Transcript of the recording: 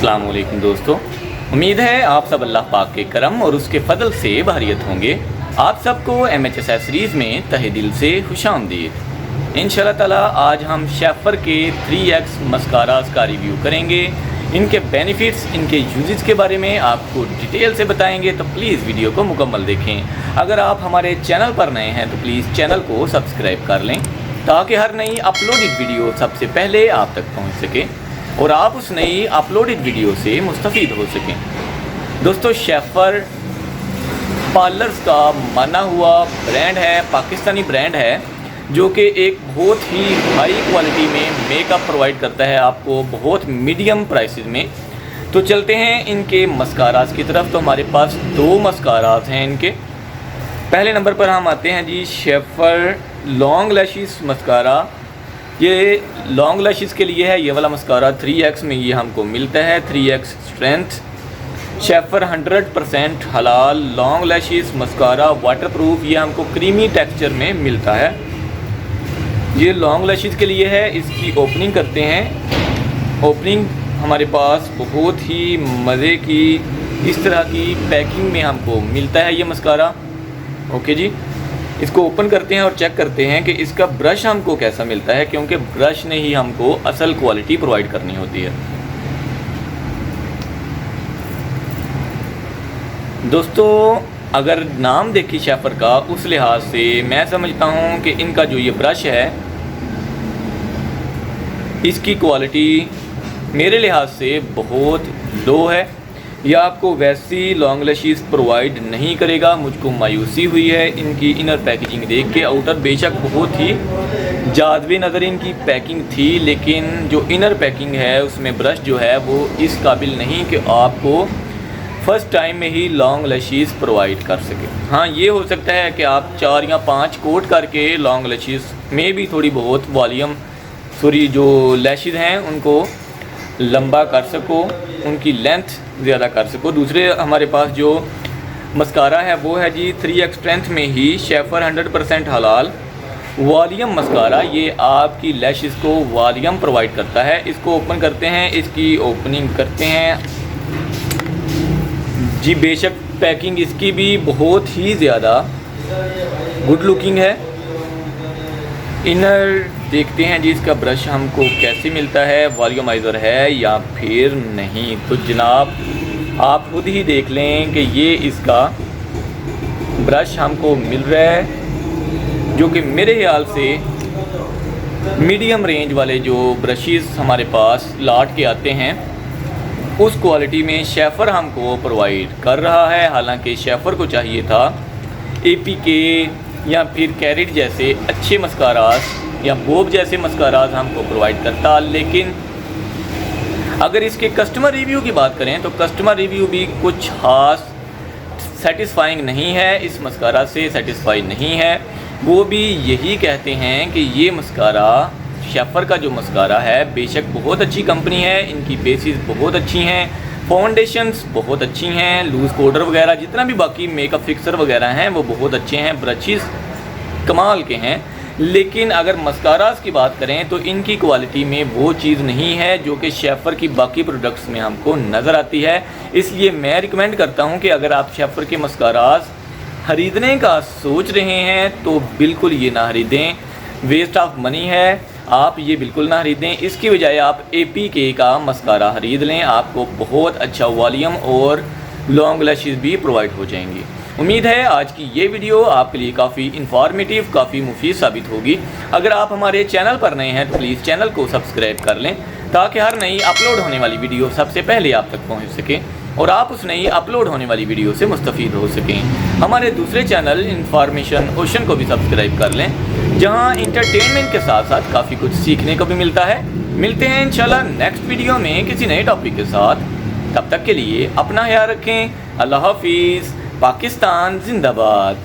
अस्सलाम वालेकुम दोस्तों, उम्मीद है आप सब अल्लाह पाक के करम और उसके फजल से बहरियत होंगे। आप सबको MH एक्सेसरीज़ में तहे दिल से खुशामदीद। इंशाल्लाह ताला आज हम शेफर के 3X मस्कारास का रिव्यू करेंगे। इनके बेनिफिट्स, इनके यूजेस के बारे में आपको डिटेल से बताएंगे, तो प्लीज़ वीडियो को मुकम्मल देखें। अगर आप हमारे चैनल पर नए हैं तो प्लीज़ चैनल को सब्सक्राइब कर लें ताकि हर नई अपलोडेड वीडियो सबसे पहले आप तक पहुंच सके और आप उस नई अपलोडेड वीडियो से मुस्तफ़ीद हो सकें। दोस्तों, शेफर पार्लर्स का माना हुआ ब्रांड है, पाकिस्तानी ब्रांड है, जो कि एक बहुत ही हाई क्वालिटी में मेकअप प्रोवाइड करता है आपको बहुत मीडियम प्राइसेस में। तो चलते हैं इनके मस्कारास की तरफ। तो हमारे पास दो मस्कारास हैं इनके। पहले नंबर पर हम आते हैं जी शेफर लॉन्ग लैशेस मस्कारा। ये लॉन्ग लैशेस के लिए है, ये वाला मस्कारा 3X में ये हमको मिलता है, 3X स्ट्रेंथ। शेफर 100% हलाल लॉन्ग लैशेस मस्कारा वाटरप्रूफ, ये हमको क्रीमी टेक्सचर में मिलता है। ये लॉन्ग लैशेस के लिए है। इसकी ओपनिंग करते हैं। ओपनिंग हमारे पास बहुत ही मज़े की इस तरह की पैकिंग में हमको मिलता है ये मस्कारा। ओके जी, इसको ओपन करते हैं और चेक करते हैं कि इसका ब्रश हमको कैसा मिलता है, क्योंकि ब्रश ने ही हमको असल क्वालिटी प्रोवाइड करनी होती है। दोस्तों, अगर नाम देखी शेफर का उस लिहाज से मैं समझता हूँ कि इनका जो ये ब्रश है इसकी क्वालिटी मेरे लिहाज से बहुत लो है। यह आपको वैसी लॉन्ग लैशेस प्रोवाइड नहीं करेगा। मुझको मायूसी हुई है इनकी इनर पैकेजिंग देख के। आउटर बेशक बहुत ही जाज़बे नज़र इनकी पैकिंग थी, लेकिन जो इनर पैकिंग है उसमें ब्रश जो है वो इस काबिल नहीं कि आपको फ़र्स्ट टाइम में ही लॉन्ग लैशेस प्रोवाइड कर सके। हाँ, ये हो सकता है कि आप 4 या 5 कोट करके लॉन्ग लैशेस में भी थोड़ी बहुत वॉल्यूम जो लैशेस हैं उनको लंबा कर सको, उनकी लेंथ ज़्यादा कर सको। दूसरे हमारे पास जो मस्कारा है वो है जी 3X स्ट्रेंथ में ही शेफर 100% हलाल वॉल्यूम मस्कारा। ये आपकी लैशेस को वॉल्यूम प्रोवाइड करता है। इसको ओपन करते हैं, इसकी ओपनिंग करते हैं जी। बेशक पैकिंग इसकी भी बहुत ही ज़्यादा गुड लुकिंग है। इनर देखते हैं जी, इसका ब्रश हमको कैसे मिलता है, वॉल्यूमाइज़र है या फिर नहीं। तो जनाब आप खुद ही देख लें कि ये इसका ब्रश हमको मिल रहा है, जो कि मेरे ख्याल से मीडियम रेंज वाले जो ब्रशेस हमारे पास लाट के आते हैं उस क्वालिटी में शेफर हमको प्रोवाइड कर रहा है। हालांकि शेफर को चाहिए था APK या फिर कैरेट जैसे अच्छे मस्कारास या बोब जैसे मस्कारास हमको प्रोवाइड करता, लेकिन अगर इसके कस्टमर रिव्यू की बात करें तो कस्टमर रिव्यू भी कुछ खास सेटिस्फाइंग नहीं है, इस मस्कारा से सेटिस्फाई नहीं है। वो भी यही कहते हैं कि ये मस्कारा शेफर का जो मस्कारा है बेशक बहुत अच्छी कंपनी है, इनकी बेसिस बहुत अच्छी हैं, फाउंडेशंस बहुत अच्छी हैं, लूज़ पाउडर वगैरह जितना भी बाकी मेकअप फिक्सर वगैरह हैं वो बहुत अच्छे हैं, ब्रशेस कमाल के हैं। लेकिन अगर मस्कारास की बात करें तो इनकी क्वालिटी में वो चीज़ नहीं है जो कि शेफर की बाकी प्रोडक्ट्स में हमको नज़र आती है। इसलिए मैं रिकमेंड करता हूं कि अगर आप शेफर के मस्कारास ख़रीदने का सोच रहे हैं तो बिल्कुल ये ना ख़रीदें, वेस्ट ऑफ मनी है। आप ये बिल्कुल ना ख़रीदें, इसकी बजाय आप APK का मस्कारा ख़रीद लें, आपको बहुत अच्छा वॉल्यूम और लॉन्ग लैशेस भी प्रोवाइड हो जाएंगी। उम्मीद है आज की ये वीडियो आपके लिए काफ़ी इन्फॉर्मेटिव, काफ़ी मुफीद साबित होगी। अगर आप हमारे चैनल पर नए हैं तो प्लीज़ चैनल को सब्सक्राइब कर लें ताकि हर नई अपलोड होने वाली वीडियो सबसे पहले आप तक पहुंच सके और आप उस नई अपलोड होने वाली वीडियो से मुस्तफ़ीद हो सकें। हमारे दूसरे चैनल इन्फॉर्मेशन ओशन को भी सब्सक्राइब कर लें, जहां इंटरटेनमेंट के साथ साथ काफ़ी कुछ सीखने को भी मिलता है। मिलते हैं इंशाल्लाह नेक्स्ट वीडियो में किसी नए टॉपिक के साथ। तब तक के लिए अपना ख्याल रखें। अल्लाह हाफिज़। पाकिस्तान जिंदाबाद।